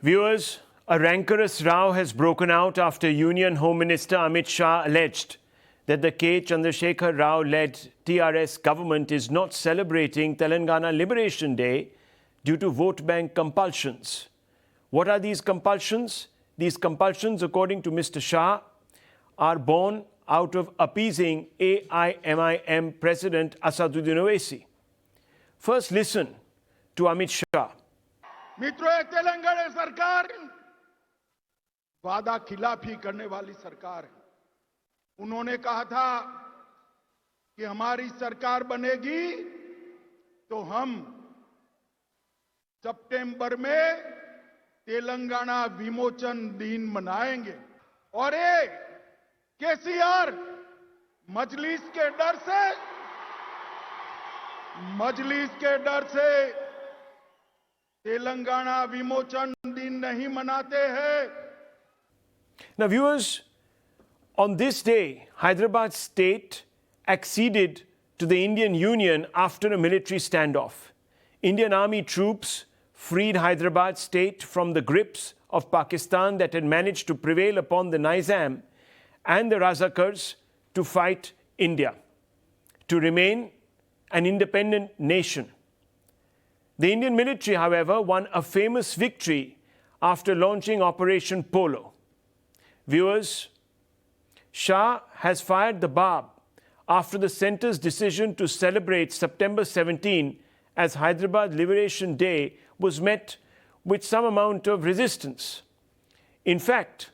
Viewers, a rancorous row has broken out after Union Home Minister Amit Shah alleged that the K. Chandrasekhar Rao-led TRS government is not celebrating Telangana Liberation Day due to vote bank compulsions. What are these compulsions? These compulsions, according to Mr. Shah, are born out of appeasing AIMIM President Asaduddin Owaisi. First, listen to Amit Shah. मित्रों, तेलंगाना सरकार वादा खिलाफी करने वाली सरकार है। उन्होंने कहा था कि हमारी सरकार बनेगी तो हम सितंबर में तेलंगाना विमोचन दिन मनाएंगे और ये केसीआर मजलिस के डर से तेलंगाना विमोचन दिन नहीं मनाते हैं। Now viewers, on this day, Hyderabad state acceded to the Indian Union after a military standoff. Indian army troops freed Hyderabad state from the grips of Pakistan that had managed to prevail upon the Nizam and the Razakars to fight India, to remain an independent nation. The Indian military, however, won a famous victory after launching Operation Polo. Viewers, Shah has fired the barb after the centre's decision to celebrate September 17 as Hyderabad Liberation Day was met with some amount of resistance. In fact,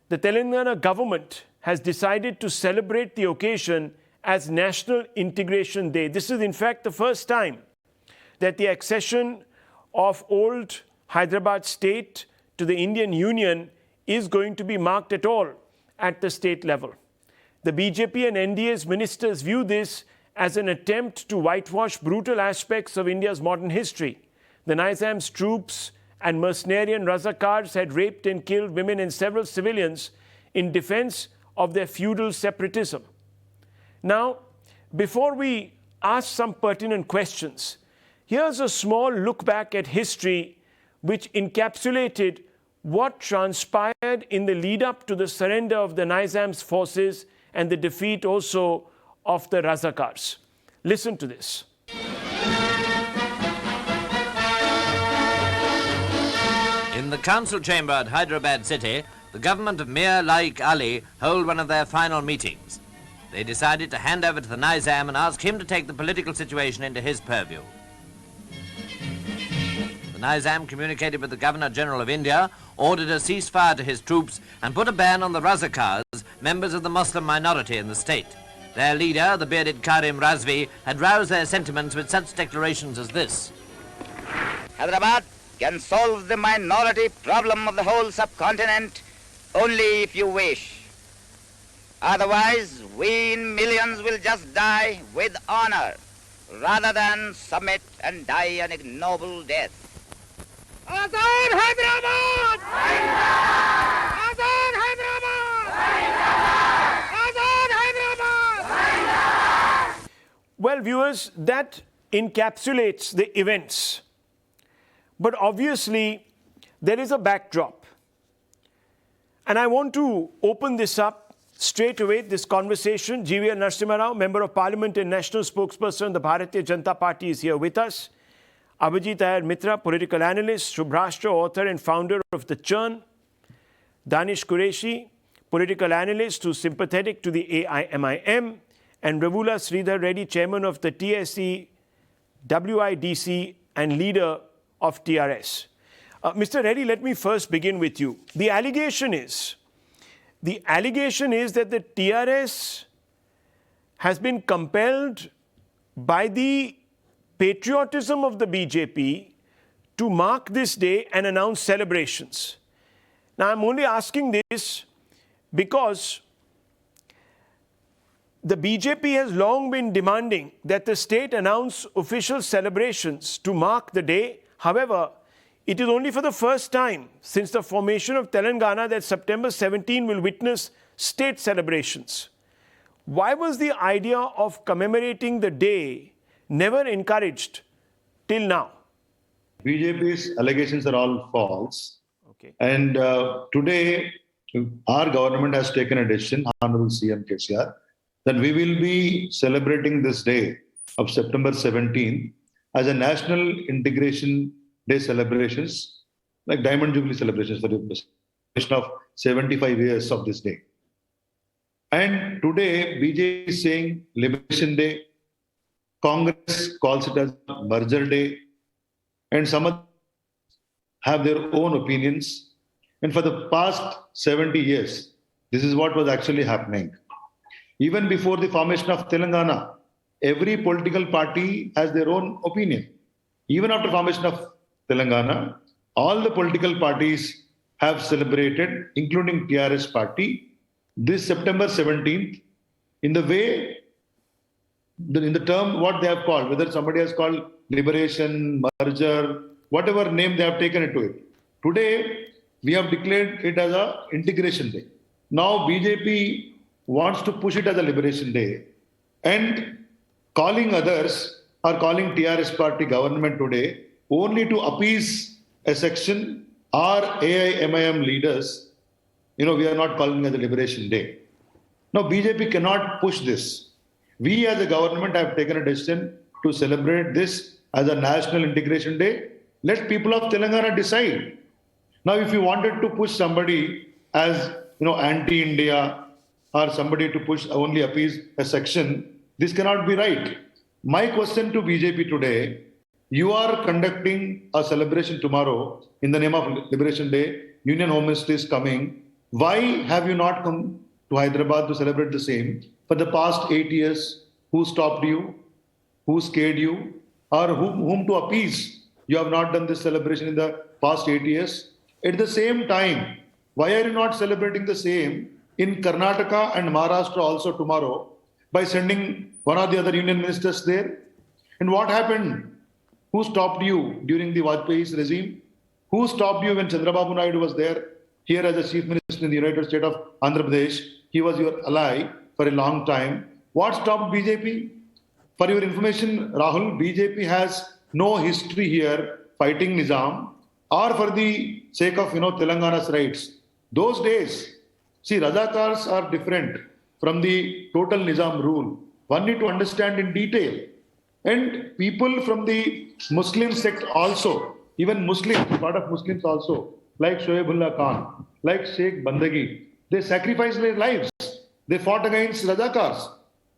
the Telangana government has decided to celebrate the occasion as National Integration Day. This is in fact the first time that the accession of old Hyderabad state to the Indian Union is going to be marked at all at the state level. The BJP and NDA's ministers view this as an attempt to whitewash brutal aspects of India's modern history. The Nizam's troops and mercenarian Razakars had raped and killed women and several civilians in defense of their feudal separatism. Now, before we ask some pertinent questions, here's a small look back at history which encapsulated what transpired in the lead up to the surrender of the Nizam's forces and the defeat also of the Razakars. Listen to this. In the council chamber at Hyderabad city, the government of Mir Laik Ali hold one of their final meetings. They decided to hand over to the Nizam and ask him to take the political situation into his purview. The Nizam communicated with the Governor-General of India, ordered a ceasefire to his troops and put a ban on the Razakars, members of the Muslim minority in the state. Their leader, the bearded Karim Razvi, had roused their sentiments with such declarations as this. Hyderabad can solve the minority problem of the whole subcontinent only if you wish. Otherwise, we in millions will just die with honor rather than submit and die an ignoble death. Azad Hyderabad! Azad Hyderabad! Azad Hyderabad! Well, viewers, that encapsulates the events. But obviously, there is a backdrop. And I want to open this up straight away, this conversation. GVL Narsimha Rao, Member of Parliament and National Spokesperson of the Bharatiya Janata Party, is here with us. Abhijit Iyer Mitra, political analyst, Shubhrashtra, author and founder of The Churn. Danish Qureshi, political analyst who's sympathetic to the AIMIM. And Ravula Sridhar Reddy, chairman of the TSE, WIDC and leader of TRS. Mr. Reddy, let me first begin with you. The allegation is that the TRS has been compelled by the patriotism of the BJP to mark this day and announce celebrations. Now, I'm only asking this because the BJP has long been demanding that the state announce official celebrations to mark the day. However, it is only for the first time since the formation of Telangana that September 17 will witness state celebrations. Why was the idea of commemorating the day never encouraged till now? BJP's allegations are all false. Okay. And today, our government has taken a decision, Honorable CM KCR, that we will be celebrating this day of September 17th as a National Integration Day celebrations, like Diamond Jubilee celebrations for the celebration of 75 years of this day. And today, BJP is saying Liberation Day, Congress calls it as Merger Day, and some others have their own opinions. And for the past 70 years, this is what was actually happening. Even before the formation of Telangana, every political party has their own opinion. Even after formation of Telangana, all the political parties have celebrated, including TRS party, this September 17th in the way, in the term what they have called, whether somebody has called liberation, merger, whatever name they have taken it to it. Today, we have declared it as a integration day. Now BJP wants to push it as a liberation day, and calling others or calling TRS party government today only to appease a section or AIMIM leaders. We are not calling it as a liberation day. Now BJP cannot push this. We as a government have taken a decision to celebrate this as a national integration day. Let people of Telangana decide. Now, if you wanted to push somebody as anti-India or somebody to push only appease a section, this cannot be right. My question to BJP today: you are conducting a celebration tomorrow in the name of Liberation Day. Union Home Ministry is coming. Why have you not come to Hyderabad to celebrate the same? For the past 8 years, who stopped you? Who scared you? Or whom to appease? You have not done this celebration in the past 8 years. At the same time, why are you not celebrating the same in Karnataka and Maharashtra also tomorrow by sending one or the other union ministers there? And what happened? Who stopped you during the Whitewash regime? Who stopped you when Chandrababu Naidu was there here as a chief minister in the United States of Andhra Pradesh? He was your ally for a long time. What stopped BJP? For your information, Rahul, BJP has no history here fighting Nizam or for the sake of Telangana's rights. Those days, see, Razakars are different from the total Nizam rule. One need to understand in detail. And people from the Muslim sect also, even Muslims, part of Muslims also, like Shoaibullah Khan, like Sheikh Bandagi, they sacrificed their lives. They fought against Razakars.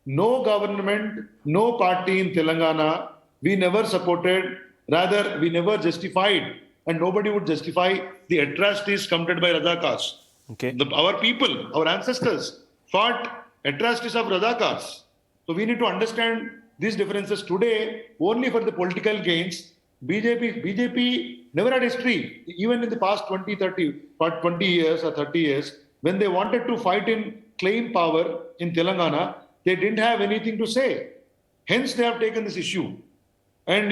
No government, no party in Telangana, we never supported, rather we never justified, and nobody would justify the atrocities committed by Razakars. Okay. Our people, our ancestors fought atrocities of Razakars. So we need to understand these differences today only for the political gains. BJP never had history, even in the past 20 years or 30 years, when they wanted to fight in claim power in Telangana, they didn't have anything to say. Hence, they have taken this issue and,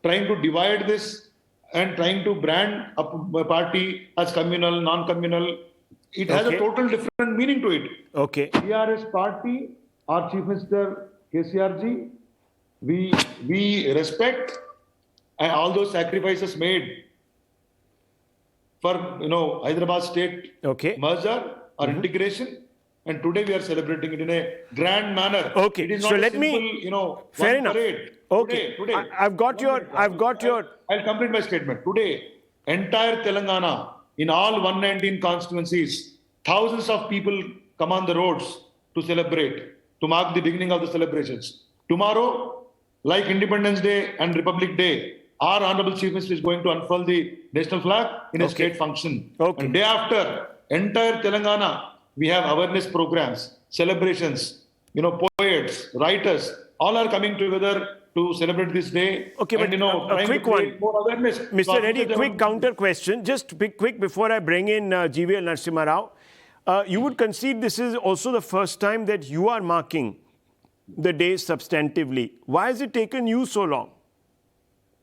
trying to divide this and trying to brand a party as communal, non-communal. It has a total different meaning to it. Okay. TRS party, our Chief Minister KCRG, we respect all those sacrifices made for, Hyderabad state merger or integration. And today we are celebrating it in a grand manner. Okay, it is not so a let simple, me. Fair enough. Parade. Okay, Today. I've got your. I'll complete my statement. Today, entire Telangana, in all 119 constituencies, thousands of people come on the roads to celebrate, to mark the beginning of the celebrations. Tomorrow, like Independence Day and Republic Day, our Honorable Chief Minister is going to unfurl the national flag in a state function. And day after, entire Telangana, we have awareness programs, celebrations, poets, writers, all are coming together to celebrate this day. Okay, and, but a quick one. More awareness. Mr. Reddy, a quick counter question. Just quick before I bring in GVL Narsimha Rao. You would concede this is also the first time that you are marking the day substantively. Why has it taken you so long?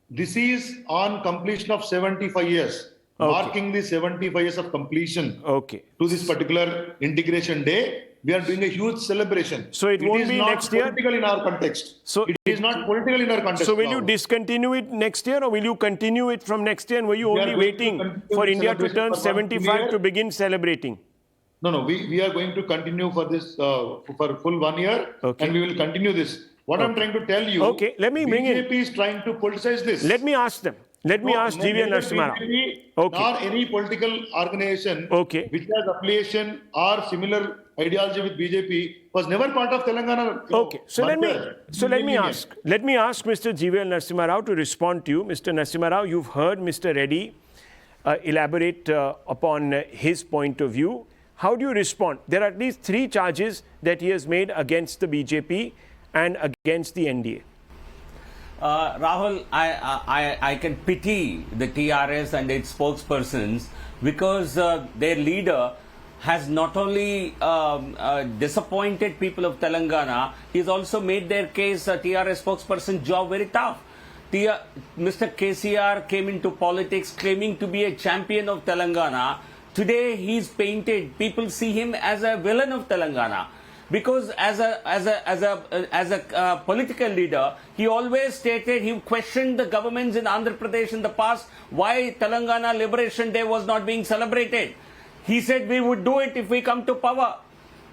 This is on completion of 75 years. Marking the 75 years of completion to this particular integration day. we are doing a huge celebration. So it won't be next year? It is not political in our context. So it is not political in our context. So will you discontinue it next year, or will you continue it from next year? And were you only waiting for India to turn 75 to begin celebrating? No, we are going to continue for this for full 1 year, okay, and we will continue this. What I'm trying to tell you, okay, let me bring BJP is trying to politicize this. Let me ask them. Let me ask GVL Narsimha Rao. Okay. Nor any political organization which has affiliation or similar ideology with BJP was never part of Telangana. Okay, so let me ask Mr. GVL Narsimha Rao to respond to you. Mr. Narsimha Rao, you've heard Mr. Reddy elaborate upon his point of view. How do you respond? There are at least 3 charges that he has made against the BJP and against the NDA. Rahul, I can pity the TRS and its spokespersons because their leader has not only disappointed people of Telangana, he's also made their case, TRS spokesperson job very tough. Mr. KCR came into politics claiming to be a champion of Telangana. Today he's painted, people see him as a villain of Telangana. Because as a political leader, he always stated, he questioned the governments in Andhra Pradesh in the past why Telangana Liberation Day was not being celebrated. He said we would do it if we come to power.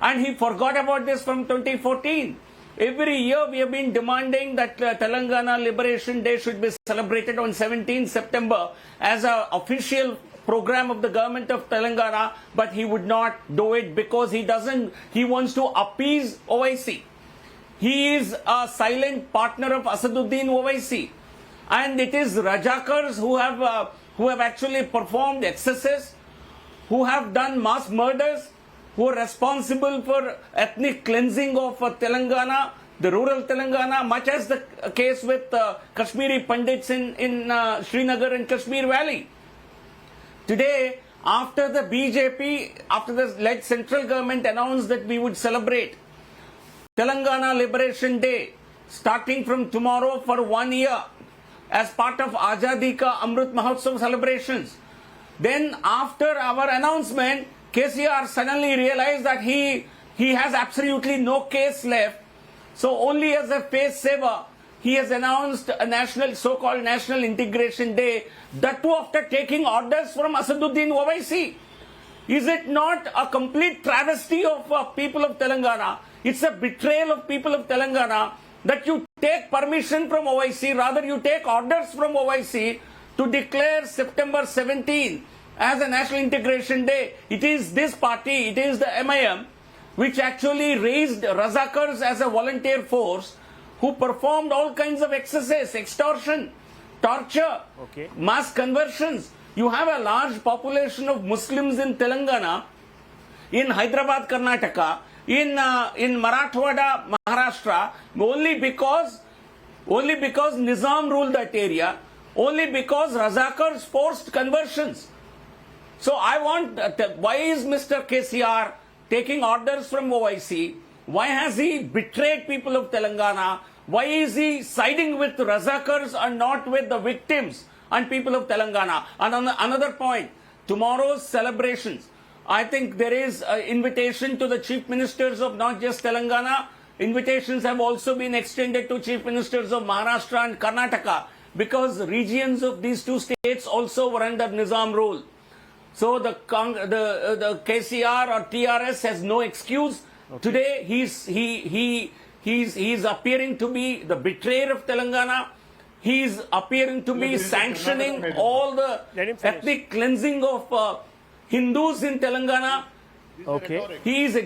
And he forgot about this from 2014. Every year we have been demanding that Telangana Liberation Day should be celebrated on 17th September as an official program of the government of Telangana, but he would not do it because he wants to appease Owaisi. He is a silent partner of Asaduddin Owaisi. And it is Rajakars who have actually performed excesses, who have done mass murders, who are responsible for ethnic cleansing of Telangana, the rural Telangana, much as the case with Kashmiri Pandits in Srinagar and Kashmir Valley. Today, after the BJP, after the led central government announced that we would celebrate Telangana Liberation Day, starting from tomorrow for 1 year, as part of Azadi Ka Amrit Mahotsav celebrations. Then after our announcement, KCR suddenly realized that he has absolutely no case left. So only as a face saver, he has announced a so-called National Integration Day, that too after taking orders from Asaduddin Owaisi. Is it not a complete travesty of people of Telangana? It's a betrayal of people of Telangana that you take permission from Owaisi, rather you take orders from Owaisi to declare September 17 as a National Integration Day. It is this party, it is the MIM, which actually raised Razakars as a volunteer force, who performed all kinds of excesses, extortion, torture, mass conversions. You have a large population of Muslims in Telangana, in Hyderabad, Karnataka, in Marathwada, Maharashtra, only because Nizam ruled that area, only because Razakars forced conversions. So I want, why is Mr. KCR taking orders from Owaisi? Why has he betrayed people of Telangana? Why is he siding with Razakars and not with the victims and people of Telangana? And on another point, tomorrow's celebrations, I think there is an invitation to the chief ministers of not just Telangana. Invitations have also been extended to chief ministers of Maharashtra and Karnataka, because regions of these 2 states also were under Nizam rule. So the KCR or TRS has no excuse. Today he's appearing to be the betrayer of Telangana. He's appearing to be sanctioning all the ethnic cleansing of Hindus in Telangana. He is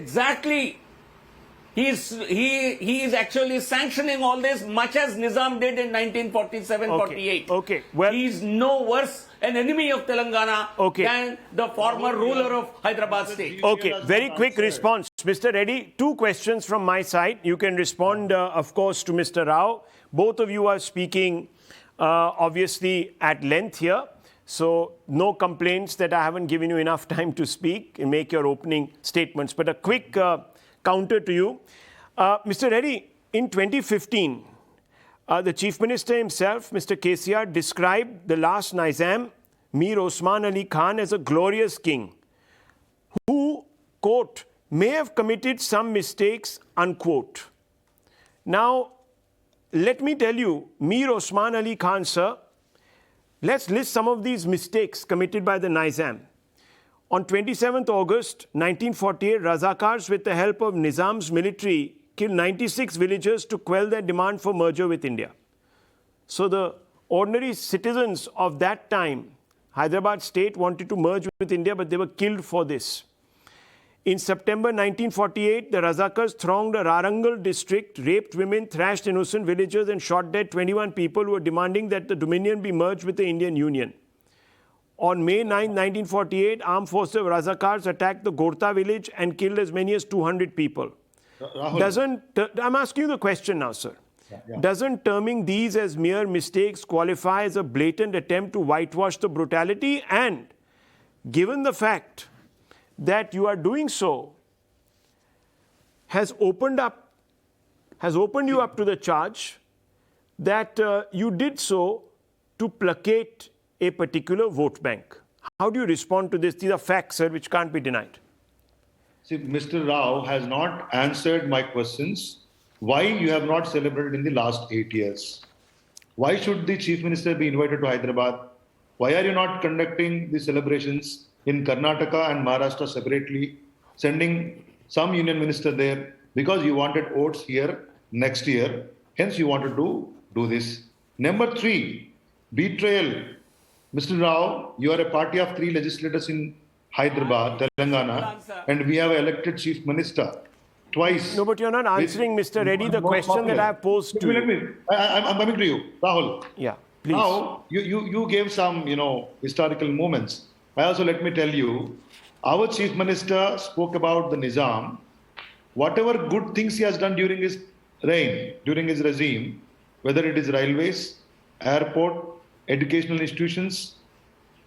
actually sanctioning all this, much as Nizam did in 1947-48. Well, he's no worse an enemy of Telangana than the former ruler of Hyderabad state. Very quick response. Mr. Reddy, 2 questions from my side. You can respond, of course, to Mr. Rao. Both of you are speaking, obviously, at length here. So no complaints that I haven't given you enough time to speak and make your opening statements. But a quick counter to you. Mr. Reddy, in 2015, the Chief Minister himself, Mr. KCR, described the last Nizam, Mir Osman Ali Khan, as a glorious king who, quote, may have committed some mistakes, unquote. Now, let me tell you, Mir Osman Ali Khan, sir, let's list some of these mistakes committed by the Nizam. On 27th August 1948, Razakars, with the help of Nizam's military, killed 96 villagers to quell their demand for merger with India. So the ordinary citizens of that time, Hyderabad state, wanted to merge with India, but they were killed for this. In September 1948, the Razakars thronged a Warangal district, raped women, thrashed innocent villagers, and shot dead 21 people who were demanding that the Dominion be merged with the Indian Union. On May 9, 1948, armed forces of Razakars attacked the Gorta village and killed as many as 200 people. I'm asking you the question now, sir. Doesn't terming these as mere mistakes qualify as a blatant attempt to whitewash the brutality? And given the fact that you are doing so, has opened you up to the charge that you did so to placate a particular vote bank. How do you respond to this? These are facts, sir, which can't be denied. See, Mr. Rao has not answered my questions. Why you have not celebrated in the last 8 years? Why should the Chief Minister be invited to Hyderabad? Why are you not conducting the celebrations in Karnataka and Maharashtra separately, sending some union minister there? Because you wanted votes here next year. Hence, you wanted to do this. Number 3, betrayal. Mr. Rao, you are a party of 3 legislators in Hyderabad, Telangana, and we have an elected chief minister twice. No, but you're not answering, Mr. Reddy, the question that I have posed to you. I'm coming to you, Rahul. Yeah, please. Now, you gave some, historical moments. Also, let me tell you, our chief minister spoke about the Nizam. Whatever good things he has done during his reign, during his regime, whether it is railways, airport, educational institutions,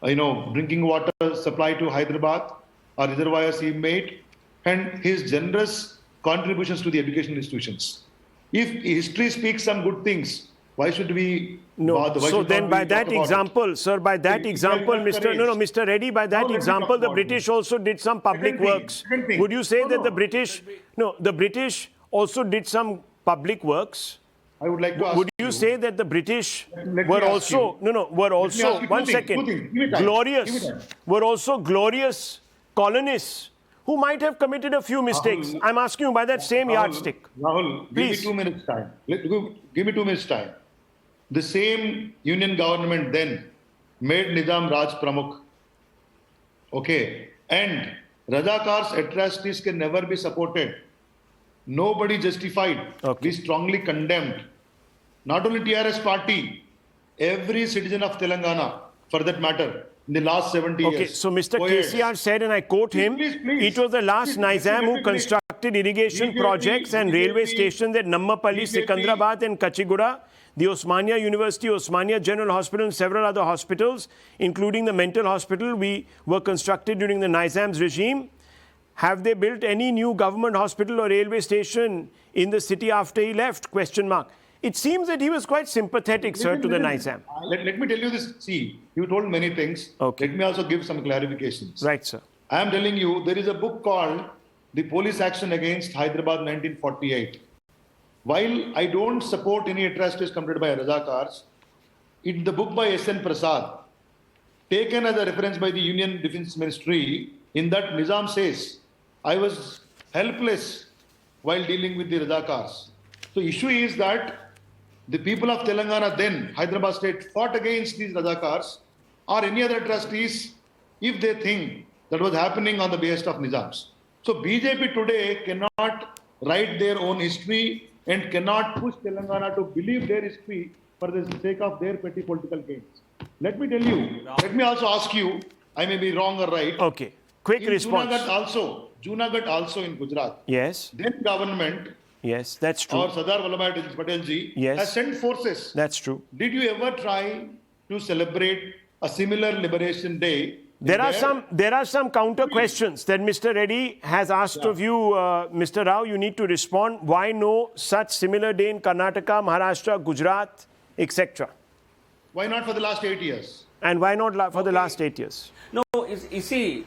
drinking water supply to Hyderabad, or reservoirs he made, and his generous contributions to the educational institutions. If history speaks some good things, why should we bother? So then by that example, sir, by that example, Mr. Reddy, by that example, the British also did some public works. Would you say that the British also did some public works? I would like to ask Would you say that the British were also, glorious colonists who might have committed a few mistakes? I'm asking you by that same yardstick. Rahul, please. Give me 2 minutes time. Give me 2 minutes time. The same union government then made Nizam Raj Pramukh. Okay. And Razakar's atrocities can never be supported. Nobody justified. Okay. We strongly condemned. Not only TRS party, every citizen of Telangana, for that matter, in the last 70 years. Okay, so Mr. KCR said, and I quote him, please. it was the last Nizam who constructed irrigation projects and railway stations at Nammapalli, Sikandrabad and Kachigura, the Osmania University, Osmania General Hospital and several other hospitals, including the mental hospital, were constructed during the Nizam's regime. Have they built any new government hospital or railway station in the city after he left? Question mark. It seems that he was quite sympathetic, sir, to the Nizam. Let me tell you this. See, you told many things. Okay. Let me also give some clarifications. Right, sir. I am telling you, there is a book called The Police Action Against Hyderabad 1948. While I don't support any atrocities committed by Razakars, in the book by S.N. Prasad, taken as a reference by the Union Defence Ministry, in that Nizam says, I was helpless while dealing with the Razakars. So issue is that the people of Telangana then, Hyderabad state, fought against these Razakars or any other atrocities if they think that was happening on the behest of Nizams. So BJP today cannot write their own history and cannot push Telangana to believe their history for the sake of their petty political gains. Let me tell you, let me also ask you, I may be wrong or right. Okay, quick in response. Junagadh also in Gujarat. Yes. Then government, Yes, that's true. or Sardar Patel ji, Yes. has sent forces. That's true. Did you ever try to celebrate a similar Liberation Day? There are some counter questions that Mr. Reddy has asked of you, Mr. Rao. You need to respond. Why no such similar day in Karnataka, Maharashtra, Gujarat, etc.? Why not for the last 8 years? And why not for the last 8 years? No, you see,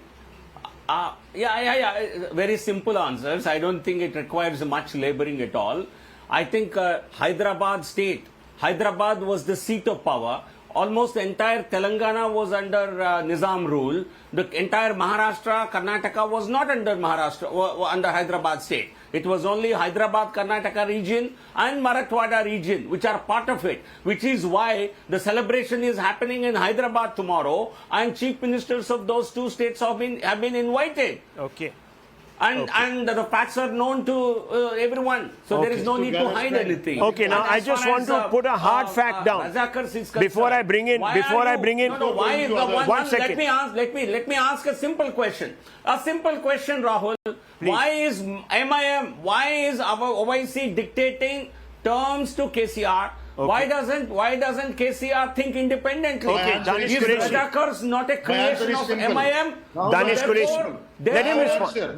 Very simple answers. I don't think it requires much laboring at all. I think Hyderabad state, Hyderabad was the seat of power. Almost the entire Telangana was under Nizam rule. The entire Maharashtra, Karnataka was not under under Hyderabad state. It was only Hyderabad, Karnataka region and Marathwada region, which are part of it, which is why the celebration is happening in Hyderabad tomorrow, and chief ministers of those two states have been invited. Okay. And the facts are known to everyone, so there is no need to hide anything. Okay, now I just want to put a hard fact down before I bring in. Why is the one second? Let me ask a simple question. A simple question, Rahul. Please. Why is MIM? Why is our Owaisi dictating terms to KCR? Okay. Why doesn't KCR think independently? Okay, Danish is Qureshi. Rajakars not a creation of MIM? Danish Qureshi. Let him respond.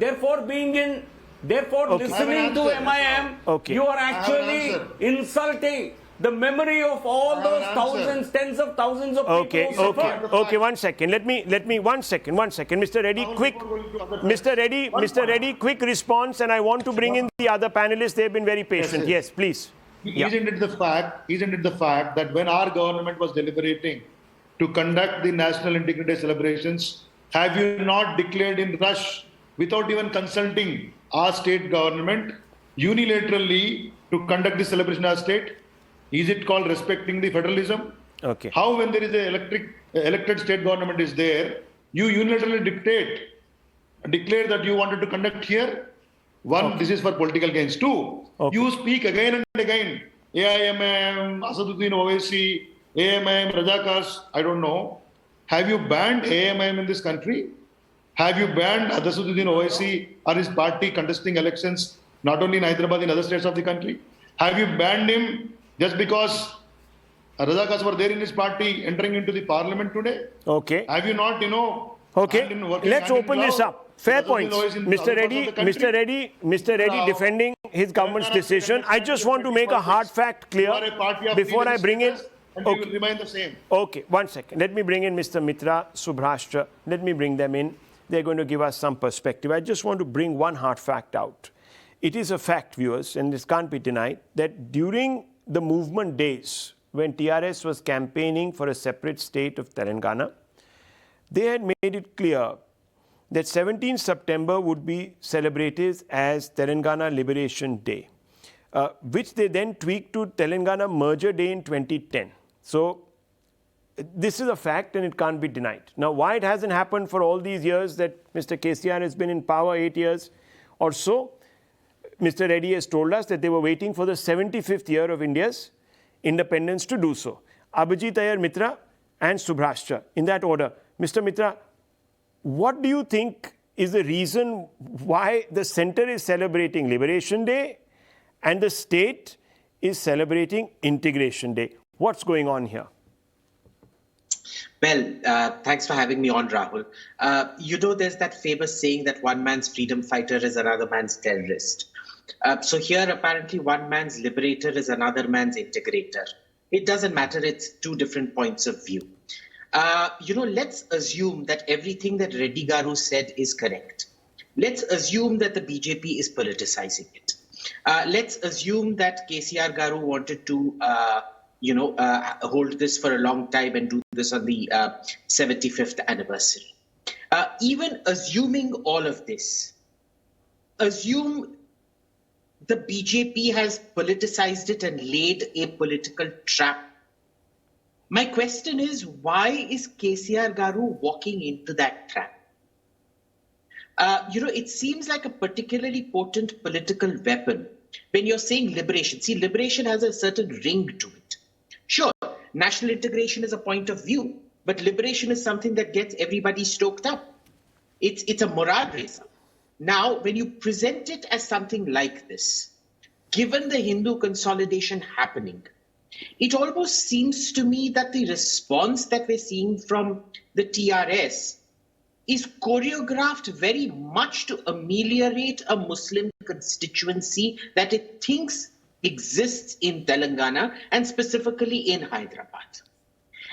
Therefore, listening to MIM, Okay. you are actually insulting the memory of all those thousands, tens of thousands of people who suffered. Okay, one second. Let me, one second. Mr. Reddy, quick. Mr. Reddy, quick response, and I want to bring in the other panelists. They've been very patient. Yes, please. Isn't it the fact that when our government was deliberating to conduct the National Integrity celebrations, have you not declared in rush, without even consulting our state government, unilaterally to conduct the celebration as state? Is it called respecting the federalism? Okay. How, when there is a elected state government is there, you unilaterally declare that you wanted to conduct here? One, this is for political gains. Two, you speak again and again. AIMM, Asaduddin Owaisi, AIMM, Rajakars, I don't know. Have you banned AIMM in this country? Have you banned Asaduddin Owaisi or his party contesting elections, not only in Hyderabad, in other states of the country? Have you banned him just because Rajakars were there in his party entering into the parliament today? Okay. Have you not, Okay, let's open this up. Fair points. Mr. Reddy defending his government's decision. I just want to make a hard fact clear before I bring in. And we will remain the same. Okay, one second. Let me bring in Mr. Mitra, Subhrashtra. Let me bring them in. They're going to give us some perspective. I just want to bring one hard fact out. It is a fact, viewers, and this can't be denied, that during the movement days, when TRS was campaigning for a separate state of Telangana, they had made it clear that 17th September would be celebrated as Telangana Liberation Day, which they then tweaked to Telangana Merger Day in 2010. So this is a fact and it can't be denied. Now, why it hasn't happened for all these years that Mr. KCR has been in power, 8 years or so, Mr. Reddy has told us that they were waiting for the 75th year of India's independence to do so. Abhijit Iyer, Mitra and Subhrashtra, in that order. Mr. Mitra, what do you think is the reason why the center is celebrating Liberation Day and the state is celebrating Integration Day? What's going on here? Well, thanks for having me on, Rahul. There's that famous saying that one man's freedom fighter is another man's terrorist. So here, apparently, one man's liberator is another man's integrator. It doesn't matter. It's two different points of view. Let's assume that everything that Reddy Garu said is correct. Let's assume that the BJP is politicizing it. Let's assume that KCR Garu wanted to, hold this for a long time and do this on the 75th anniversary. Even assuming all of this, assume the BJP has politicized it and laid a political trap. My question is, why is KCR Garu walking into that trap? It seems like a particularly potent political weapon when you're saying liberation. See, liberation has a certain ring to it. Sure, national integration is a point of view, but liberation is something that gets everybody stoked up. It's a morale raiser. Now, when you present it as something like this, given the Hindu consolidation happening, it almost seems to me that the response that we're seeing from the TRS is choreographed very much to ameliorate a Muslim constituency that it thinks exists in Telangana and specifically in Hyderabad.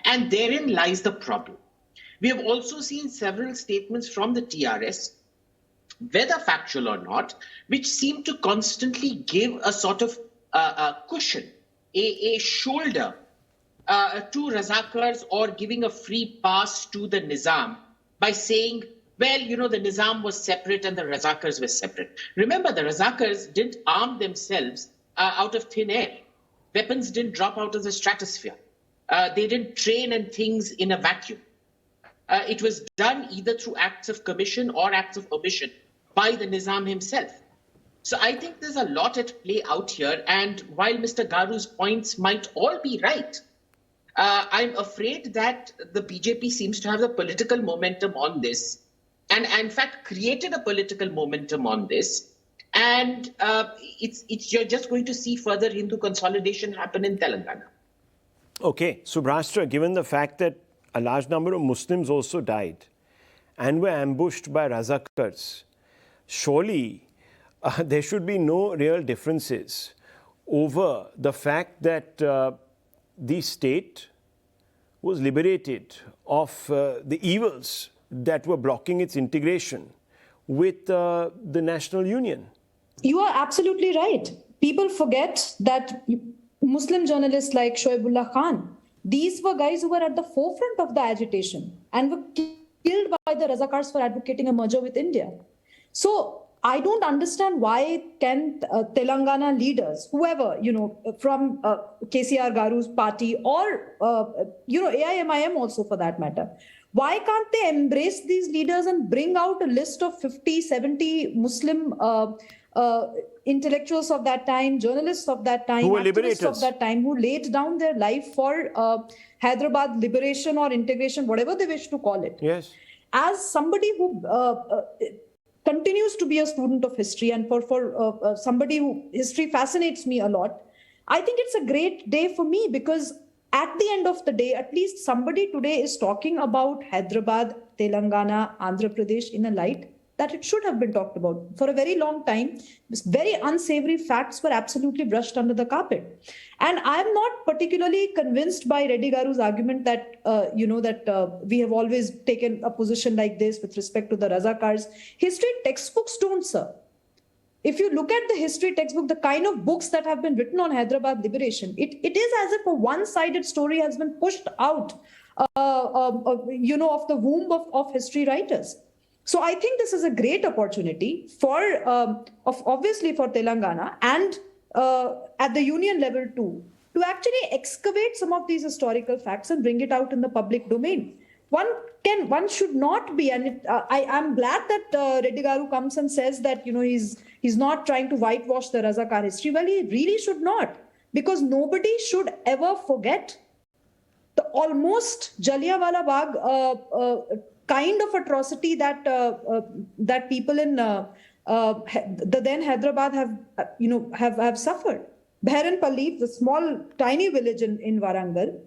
And therein lies the problem. We have also seen several statements from the TRS whether factual or not, which seem to constantly give a sort of cushion, a shoulder to Razakars, or giving a free pass to the Nizam by saying, well, the Nizam was separate and the Razakars were separate. Remember, the Razakars didn't arm themselves out of thin air. Weapons didn't drop out of the stratosphere. They didn't train and things in a vacuum. It was done either through acts of commission or acts of omission by the Nizam himself. So I think there's a lot at play out here. And while Mr. Garu's points might all be right, I'm afraid that the BJP seems to have the political momentum on this, and in fact created a political momentum on this. And you're just going to see further Hindu consolidation happen in Telangana. Okay, Subhrashtra, given the fact that a large number of Muslims also died and were ambushed by Razakars, surely there should be no real differences over the fact that the state was liberated of the evils that were blocking its integration with the National Union. You are absolutely right. People forget that Muslim journalists like Shoaibullah Khan, these were guys who were at the forefront of the agitation and were killed by the Razakars for advocating a merger with India. So I don't understand why can Telangana leaders, whoever, from KCR Garu's party or, AIMIM also for that matter, why can't they embrace these leaders and bring out a list of 50, 70 Muslim intellectuals of that time, journalists of that time, activists of that time, who laid down their life for Hyderabad liberation or integration, whatever they wish to call it. Yes. As somebody who continues to be a student of history, and for somebody who history fascinates me a lot, I think it's a great day for me, because at the end of the day, at least somebody today is talking about Hyderabad, Telangana, Andhra Pradesh in a light that it should have been talked about. For a very long time, very unsavory facts were absolutely brushed under the carpet. And I'm not particularly convinced by Reddy Garu's argument that, we have always taken a position like this with respect to the Razakars. History textbooks don't, sir. If you look at the history textbook, the kind of books that have been written on Hyderabad liberation, it is as if a one-sided story has been pushed out, of the womb of history writers. So I think this is a great opportunity obviously for Telangana and at the union level too, to actually excavate some of these historical facts and bring it out in the public domain. One should not be, and I'm glad that Reddy Garu comes and says that he's not trying to whitewash the Razakar history. Well, he really should not, because nobody should ever forget the almost Jallianwala Bagh kind of atrocity that that people in the then Hyderabad have suffered. Bhairanpalli, the small tiny village in Warangal,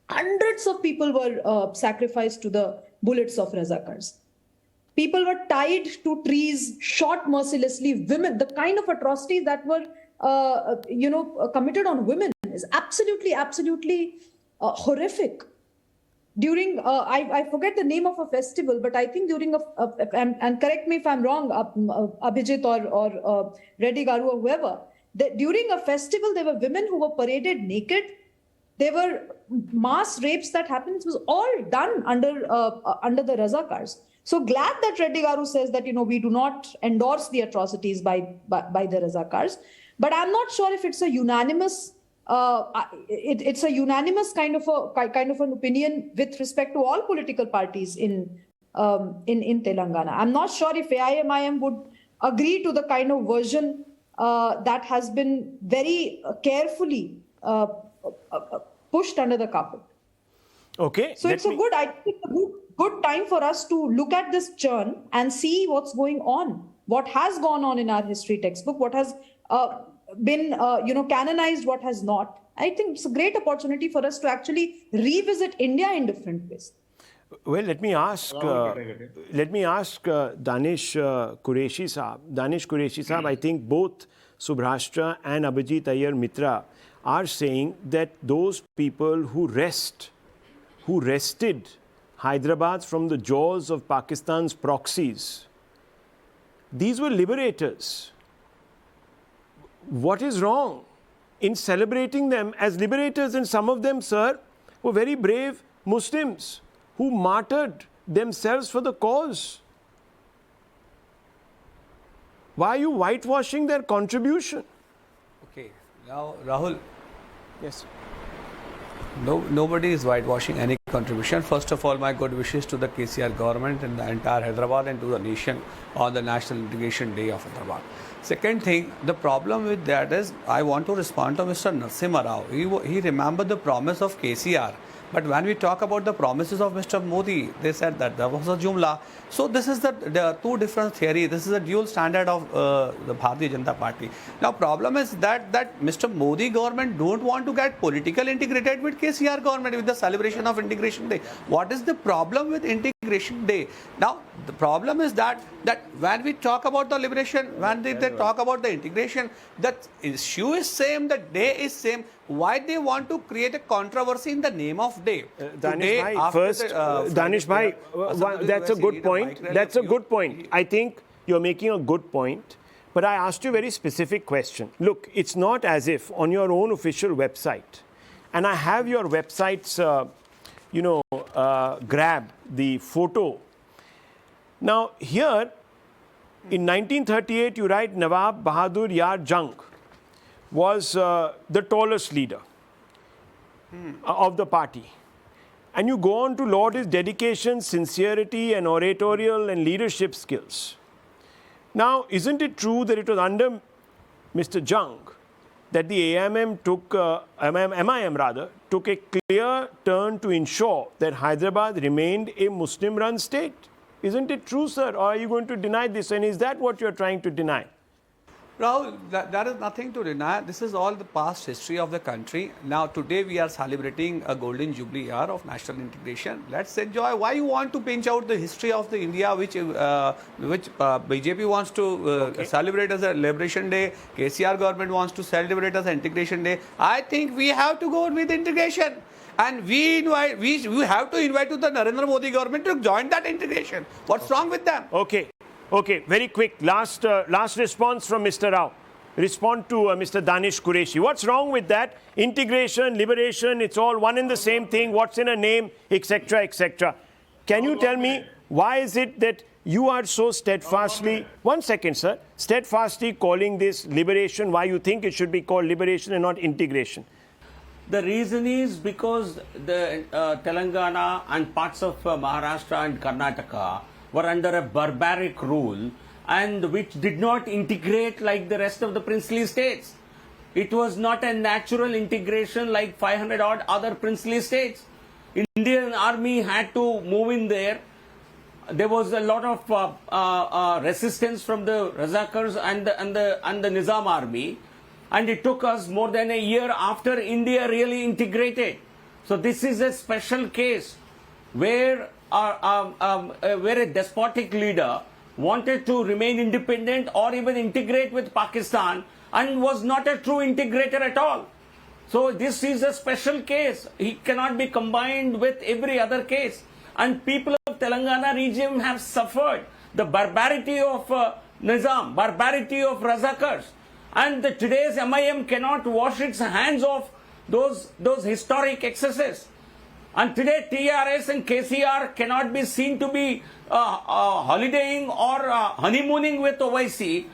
hundreds of people were sacrificed to the bullets of Razakars. People were tied to trees, shot mercilessly. Women, the kind of atrocities that were committed on women is absolutely horrific. During, I forget the name of a festival, but I think during and correct me if I'm wrong, Abhijit or Reddy Garu or whoever, during a festival, there were women who were paraded naked. There were mass rapes that happened. It was all done under the Razakars. So glad that Reddy Garu says that, we do not endorse the atrocities by the Razakars. But I'm not sure if it's a unanimous it's a unanimous kind of an opinion with respect to all political parties in Telangana. I'm not sure if AIMIM would agree to the kind of version that has been very carefully pushed under the carpet. Okay. So it's a good time for us to look at this churn and see what's going on, what has gone on in our history textbook, what has been canonized, what has not. I think it's a great opportunity for us to actually revisit India in different ways. Well, let me ask Danish Qureshi Saab. Danish Qureshi Saab, I think both Subhrashtra and Abhijit Iyer Mitra are saying that those people who wrested Hyderabad from the jaws of Pakistan's proxies These were liberators. What is wrong in celebrating them as liberators? And some of them, sir, were very brave Muslims who martyred themselves for the cause. Why are you whitewashing their contribution? Okay, now Rahul, Yes. nobody is whitewashing any contribution. First of all, my good wishes to the KCR government and the entire Hyderabad and to the nation on the National Integration Day of Hyderabad. Second thing, the problem with that is I want to respond to Mr. Narsimha Rao. He remembered the promise of KCR. But when we talk about the promises of Mr. Modi, they said that was a jumla. So this is the two different theory. This is a dual standard of the Bharatiya Janata Party. Now problem is that Mr. Modi government don't want to get political integrated with KCR government with the celebration of Integration Day. What is the problem with Integration Day? Now the problem is that when we talk about the liberation, when they talk about the integration, that issue is same, the day is same. Why they want to create a controversy in the name of day? Danish bhai, first, Danish bhai, that's a good point. That's a good point. I think you're making a good point. But I asked you a very specific question. Look, it's not as if on your own official website, and I have your website's, grab, the photo. Now, here, in 1938, you write Nawab Bahadur Yar Jung was the tallest leader of the party. And you go on to laud his dedication, sincerity, and oratorial and leadership skills. Now, isn't it true that it was under Mr. Jung that the MIM took a clear turn to ensure that Hyderabad remained a Muslim-run state? Isn't it true, sir? Or are you going to deny this? And is that what you're trying to deny? Rahul, there is nothing to deny. This is all the past history of the country. Now, today we are celebrating a golden jubilee year of national integration. Let's enjoy. Why you want to pinch out the history of the India, which BJP wants to celebrate as a Liberation Day, KCR government wants to celebrate as an Integration Day. I think we have to go with integration. And we have to invite to the Narendra Modi government to join that integration. What's wrong with them? Okay, very quick. Last response from Mr. Rao. Respond to Mr. Danish Qureshi. What's wrong with that? Integration, liberation, it's all one and the same thing. What's in a name, etc., etc. Can you tell me why is it that you are so steadfastly, one second, sir, steadfastly calling this liberation, why you think it should be called liberation and not integration? The reason is because the Telangana and parts of Maharashtra and Karnataka were under a barbaric rule and which did not integrate like the rest of the princely states. It was not a natural integration like 500 odd other princely states. Indian army had to move in there. There was a lot of resistance from the Razakars and the Nizam army, and it took us more than a year after India really integrated. So this is a special case where a despotic leader wanted to remain independent or even integrate with Pakistan and was not a true integrator at all. So this is a special case. He cannot be combined with every other case. And people of Telangana region have suffered the barbarity of Nizam, barbarity of Razakars. And today's MIM cannot wash its hands of those historic excesses. And today TRS and KCR cannot be seen to be holidaying or honeymooning with Owaisi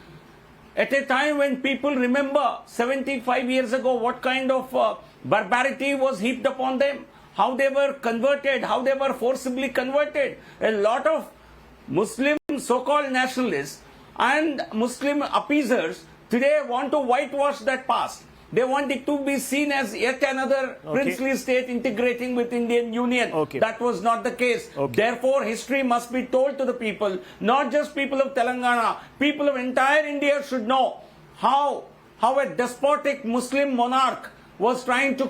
at a time when people remember 75 years ago what kind of barbarity was heaped upon them, how they were converted, how they were forcibly converted. A lot of Muslim so-called nationalists and Muslim appeasers today want to whitewash that past. They want it to be seen as yet another princely state integrating with Indian Union. That was not the case. Therefore, history must be told to the people, not just people of Telangana. People of entire India should know how a despotic Muslim monarch was trying to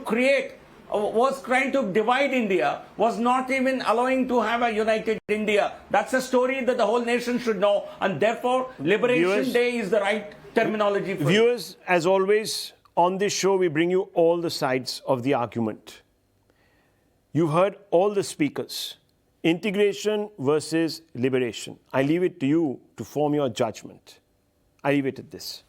divide India, was not even allowing to have a united India. That's a story that the whole nation should know. And therefore, Liberation Day is the right terminology for Viewers, as always, on this show, we bring you all the sides of the argument. You've heard all the speakers. Integration versus liberation. I leave it to you to form your judgment. I leave it at this.